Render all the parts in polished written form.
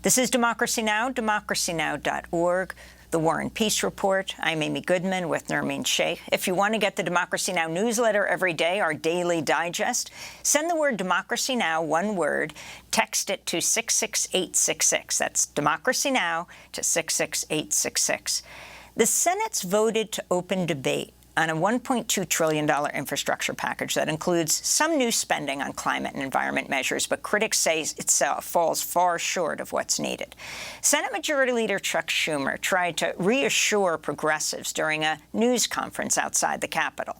This is Democracy Now!, democracynow.org, The War and Peace Report. I'm Amy Goodman with Nermeen Sheikh. If you want to get the Democracy Now! Newsletter every day, our daily digest, send the word Democracy Now!, one word, text it to 66866. That's Democracy Now! To 66866. The Senate's voted to open debate on a $1.2 trillion infrastructure package that includes some new spending on climate and environment measures, but critics say it falls far short of what's needed. Senate Majority Leader Chuck Schumer tried to reassure progressives during a news conference outside the Capitol.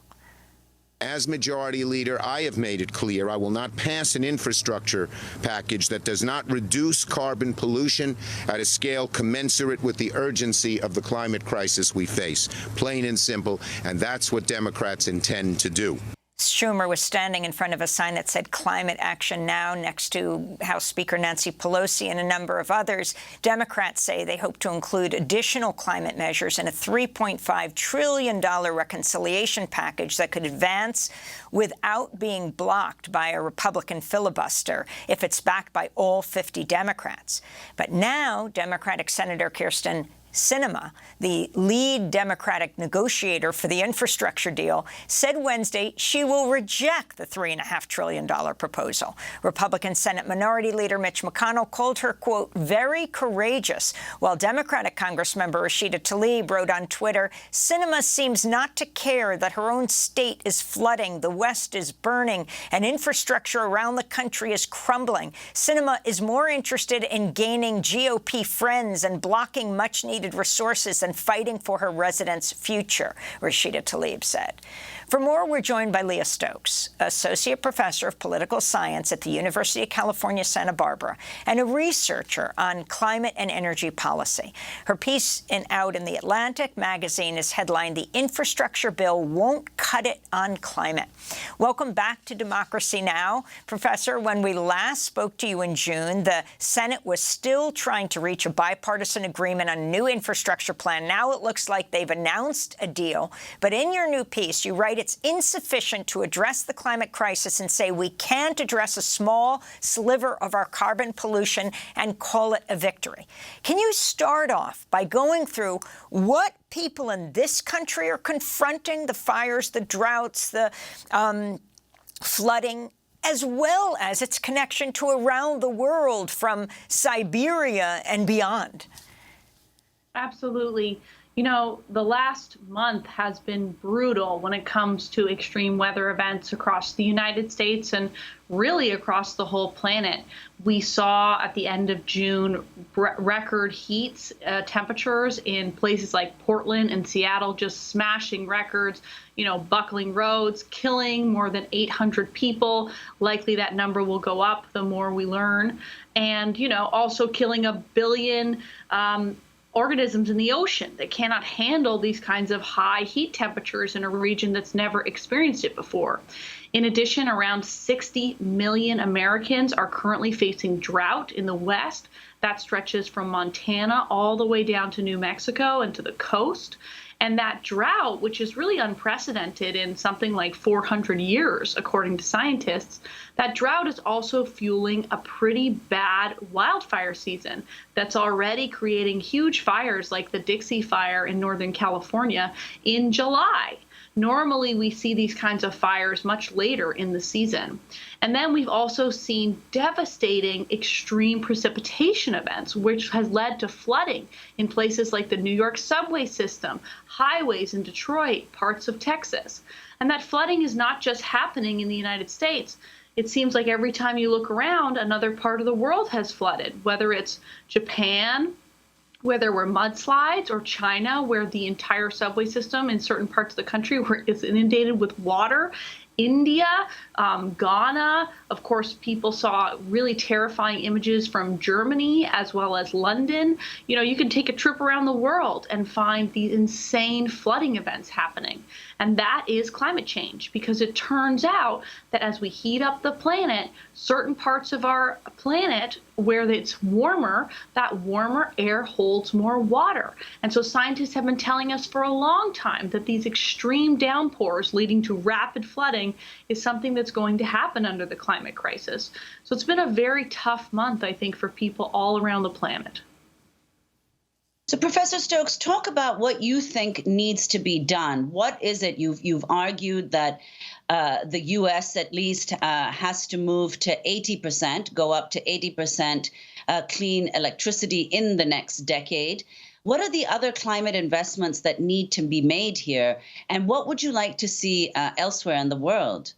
As Majority Leader, I have made it clear I will not pass an infrastructure package that does not reduce carbon pollution at a scale commensurate with the urgency of the climate crisis we face. Plain and simple, and that's what Democrats intend to do. Schumer was standing in front of a sign that said Climate Action Now next to House Speaker Nancy Pelosi and a number of others. Democrats say they hope to include additional climate measures in a $3.5 trillion reconciliation package that could advance without being blocked by a Republican filibuster if it's backed by all 50 Democrats. But now Democratic Senator Kyrsten Sinema, the lead Democratic negotiator for the infrastructure deal, said Wednesday she will reject the $3.5 trillion proposal. Republican Senate Minority Leader Mitch McConnell called her, quote, very courageous, while Democratic Congressmember Rashida Tlaib wrote on Twitter, Sinema seems not to care that her own state is flooding, the West is burning, and infrastructure around the country is crumbling. Sinema is more interested in gaining GOP friends and blocking much-needed resources and fighting for her residents' future, Rashida Tlaib said. For more, we're joined by Leah Stokes, Associate Professor of Political Science at the University of California, Santa Barbara, and a researcher on climate and energy policy. Her piece out in The Atlantic magazine is headlined, The Infrastructure Bill Won't Cut It on Climate. Welcome back to Democracy Now! Professor, when we last spoke to you in June, the Senate was still trying to reach a bipartisan agreement on a new infrastructure plan. Now it looks like they've announced a deal. But in your new piece, you write it's insufficient to address the climate crisis and say we can't address a small sliver of our carbon pollution and call it a victory. Can you start off by going through what people in this country are confronting, the fires, the droughts, the flooding, as well as its connection to around the world from Siberia and beyond? Absolutely. You know, the last month has been brutal when it comes to extreme weather events across the United States and really across the whole planet. We saw at the end of June record heat temperatures in places like Portland and Seattle, just smashing records, you know, buckling roads, killing more than 800 people. Likely that number will go up the more we learn. And, you know, also killing 1 billion organisms in the ocean that cannot handle these kinds of high heat temperatures in a region that's never experienced it before. In addition, around 60 million Americans are currently facing drought in the West. That stretches from Montana all the way down to New Mexico and to the coast. And that drought, which is really unprecedented in something like 400 years, according to scientists, that drought is also fueling a pretty bad wildfire season that's already creating huge fires like the Dixie Fire in Northern California in July. Normally, we see these kinds of fires much later in the season. And then we've also seen devastating extreme precipitation events, which has led to flooding in places like the New York subway system, highways in Detroit, parts of Texas. And that flooding is not just happening in the United States. It seems like every time you look around, another part of the world has flooded, whether it's Japan, where there were mudslides, or China, where the entire subway system in certain parts of the country is inundated with water. India, Ghana, of course, people saw really terrifying images from Germany as well as London. You know, you can take a trip around the world and find these insane flooding events happening. And that is climate change, because it turns out that as we heat up the planet, certain parts of our planet where it's warmer, that warmer air holds more water. And so scientists have been telling us for a long time that these extreme downpours leading to rapid flooding is something that's going to happen under the climate crisis. So it's been a very tough month, I think, for people all around the planet. So, Professor Stokes, talk about what you think needs to be done. What is it? You've argued that the U.S. at least has to move to 80%, go up to 80% clean electricity in the next decade. What are the other climate investments that need to be made here? And what would you like to see elsewhere in the world?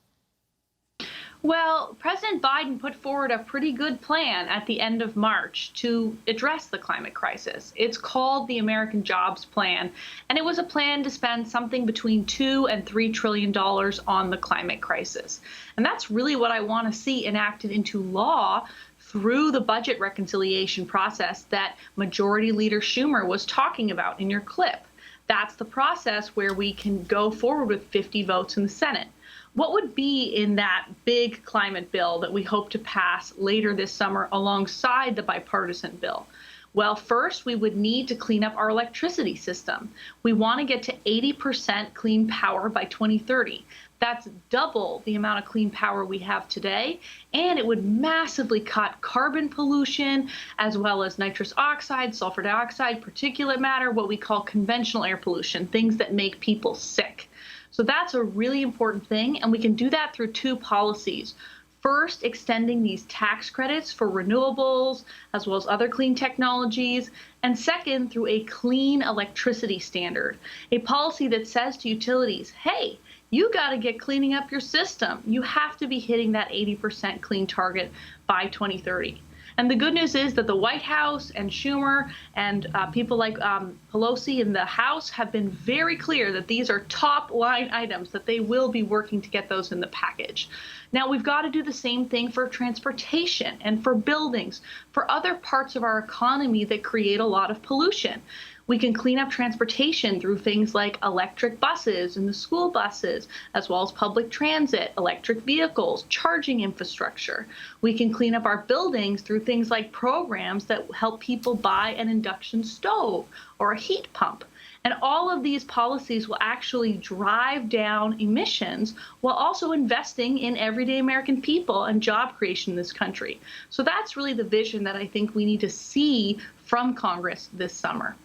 Well, President Biden put forward a pretty good plan at the end of March to address the climate crisis. It's called the American Jobs Plan, and it was a plan to spend something between $2 and $3 trillion on the climate crisis. And that's really what I want to see enacted into law through the budget reconciliation process that Majority Leader Schumer was talking about in your clip. That's the process where we can go forward with 50 votes in the Senate. What would be in that big climate bill that we hope to pass later this summer alongside the bipartisan bill? Well, first, we would need to clean up our electricity system. We want to get to 80% clean power by 2030. That's double the amount of clean power we have today, and it would massively cut carbon pollution, as well as nitrous oxide, sulfur dioxide, particulate matter, what we call conventional air pollution, things that make people sick. So that's a really important thing, and we can do that through two policies. First, extending these tax credits for renewables, as well as other clean technologies. And second, through a clean electricity standard, a policy that says to utilities, hey, you got to get cleaning up your system. You have to be hitting that 80% clean target by 2030. And the good news is that the White House and Schumer and people like Pelosi in the House have been very clear that these are top line items, that they will be working to get those in the package. Now, we've got to do the same thing for transportation and for buildings, for other parts of our economy that create a lot of pollution. We can clean up transportation through things like electric buses and the school buses, as well as public transit, electric vehicles, charging infrastructure. We can clean up our buildings through things like programs that help people buy an induction stove or a heat pump. And all of these policies will actually drive down emissions while also investing in everyday American people and job creation in this country. So that's really the vision that I think we need to see from Congress this summer.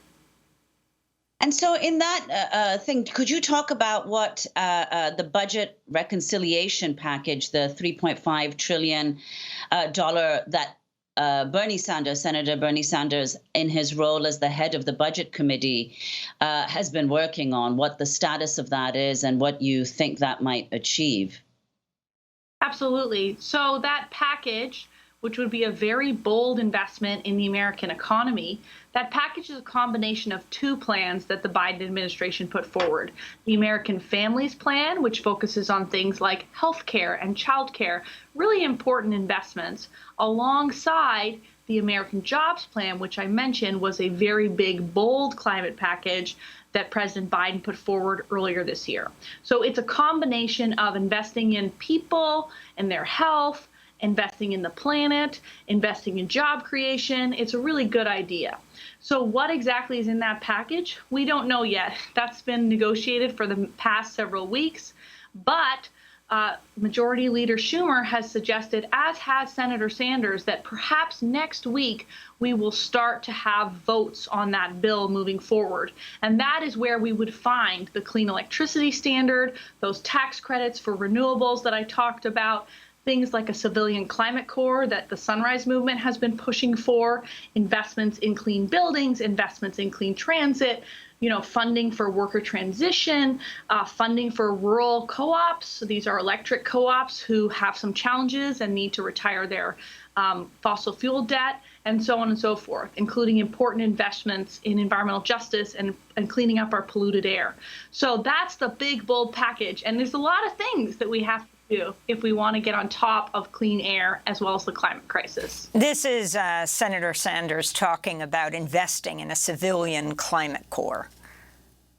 And so in that thing, could you talk about what the budget reconciliation package, the $3.5 trillion that Senator Bernie Sanders, in his role as the head of the Budget Committee, has been working on, what the status of that is and what you think that might achieve? Absolutely. So that package, which would be a very bold investment in the American economy, that package is a combination of two plans that the Biden administration put forward. The American Families Plan, which focuses on things like health care and child care, really important investments, alongside the American Jobs Plan, which I mentioned was a very big, bold climate package that President Biden put forward earlier this year. So it's a combination of investing in people and their health, investing in the planet, investing in job creation. It's a really good idea. So what exactly is in that package? We don't know yet. That's been negotiated for the past several weeks. But Majority Leader Schumer has suggested, as has Senator Sanders, that perhaps next week we will start to have votes on that bill moving forward. And that is where we would find the clean electricity standard, those tax credits for renewables that I talked about, things like a civilian climate corps that the Sunrise Movement has been pushing for, investments in clean buildings, investments in clean transit, funding for worker transition, funding for rural co-ops. So these are electric co-ops who have some challenges and need to retire their fossil fuel debt, and so on and so forth, including important investments in environmental justice and cleaning up our polluted air. So that's the big, bold package. And there's a lot of things that we have to do if we want to get on top of clean air as well as the climate crisis. This is Senator Sanders talking about investing in a civilian climate corps.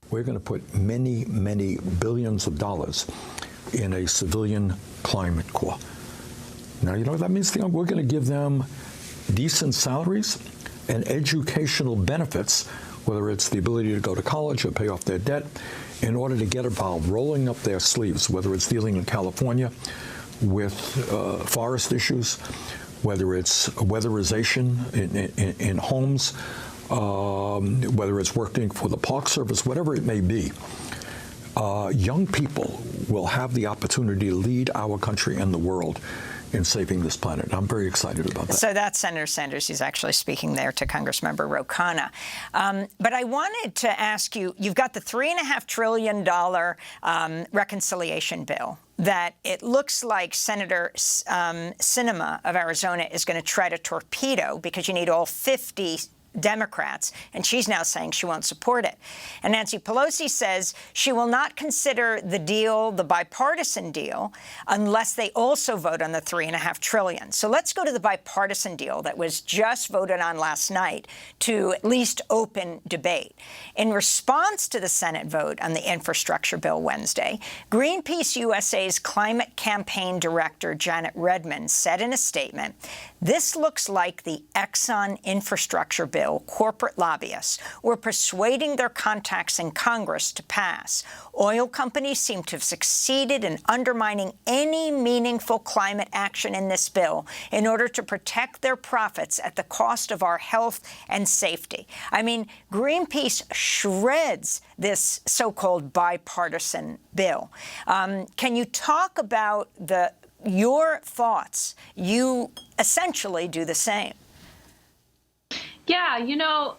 We're going to put many, many billions of dollars in a civilian climate corps. Now, you know what that means? We're going to give them decent salaries and educational benefits, whether it's the ability to go to college or pay off their debt, in order to get involved, rolling up their sleeves, whether it's dealing in California with forest issues, whether it's weatherization in homes, whether it's working for the Park Service, whatever it may be. Young people will have the opportunity to lead our country and the world in saving this planet. I'm very excited about that. So that's Senator Sanders. He's actually speaking there to Congressmember Ro Khanna. But I wanted to ask you, you've got the $3.5 trillion reconciliation bill that it looks like Senator Sinema of Arizona is going to try to torpedo because you need all 50 Democrats, and she's now saying she won't support it. And Nancy Pelosi says she will not consider the deal, the bipartisan deal, unless they also vote on the $3.5 trillion. So let's go to the bipartisan deal that was just voted on last night to at least open debate. In response to the Senate vote on the infrastructure bill Wednesday, Greenpeace USA's climate campaign director, Janet Redmond, said in a statement, "This looks like the Exxon infrastructure bill corporate lobbyists were persuading their contacts in Congress to pass. Oil companies seem to have succeeded in undermining any meaningful climate action in this bill in order to protect their profits at the cost of our health and safety." I mean, Greenpeace shreds this so-called bipartisan bill. Can you talk about your thoughts? You essentially do the same. Yeah,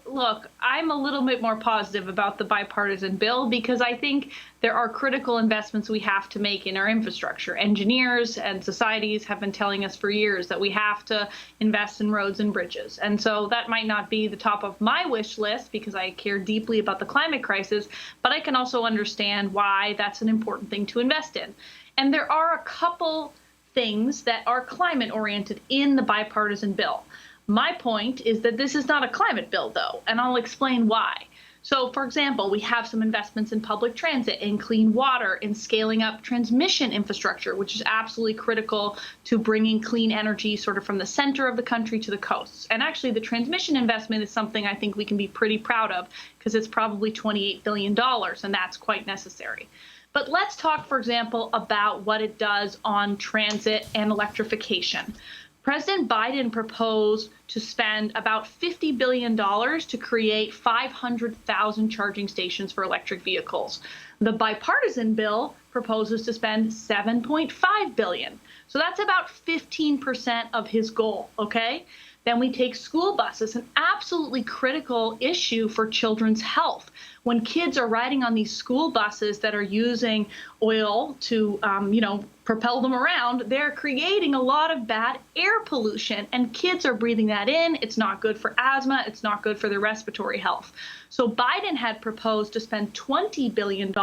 look, I'm a little bit more positive about the bipartisan bill because I think there are critical investments we have to make in our infrastructure. Engineers and societies have been telling us for years that we have to invest in roads and bridges. And so that might not be the top of my wish list because I care deeply about the climate crisis, but I can also understand why that's an important thing to invest in. And there are a couple things that are climate oriented in the bipartisan bill. My point is that this is not a climate bill, though, and I'll explain why. So, for example, we have some investments in public transit, in clean water, in scaling up transmission infrastructure, which is absolutely critical to bringing clean energy sort of from the center of the country to the coasts. And actually, the transmission investment is something I think we can be pretty proud of because it's probably $28 billion, and that's quite necessary. But let's talk, for example, about what it does on transit and electrification. President Biden proposed to spend about $50 billion to create 500,000 charging stations for electric vehicles. The bipartisan bill proposes to spend $7.5 billion. So that's about 15% of his goal, okay? Then we take school buses, an absolutely critical issue for children's health. When kids are riding on these school buses that are using oil to, propel them around, they're creating a lot of bad air pollution, and kids are breathing that in. It's not good for asthma. It's not good for their respiratory health. So Biden had proposed to spend $20 billion,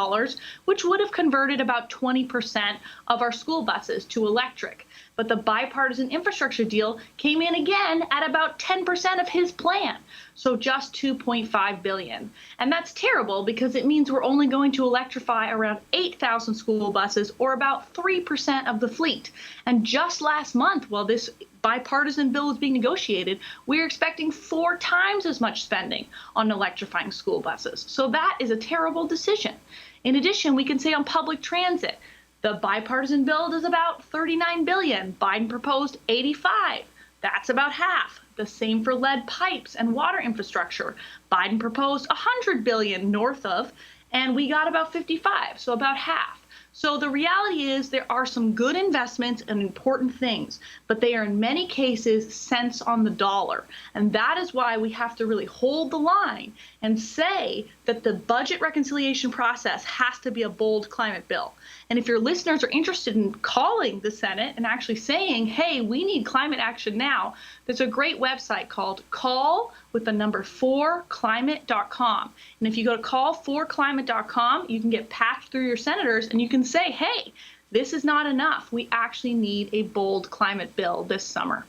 which would have converted about 20% of our school buses to electric. But the bipartisan infrastructure deal came in again at about 10% of his plan, so just $2.5 billion. And that's terrible because it means we're only going to electrify around 8,000 school buses, or about 3% of the fleet. And just last month, while this bipartisan bill is being negotiated, we're expecting 4 times as much spending on electrifying school buses. So that is a terrible decision. In addition, we can say on public transit, the bipartisan bill is about $39 billion. Biden proposed $85. That's about half. The same for lead pipes and water infrastructure. Biden proposed $100 billion north of, and we got about 55, so about half. So the reality is there are some good investments and important things, but they are in many cases cents on the dollar. And that is why we have to really hold the line and say that the budget reconciliation process has to be a bold climate bill. And if your listeners are interested in calling the Senate and actually saying, hey, we need climate action now, there's a great website called call4climate.com. And if you go to call4climate.com, you can get patched through your senators and you can say, hey, this is not enough. We actually need a bold climate bill this summer.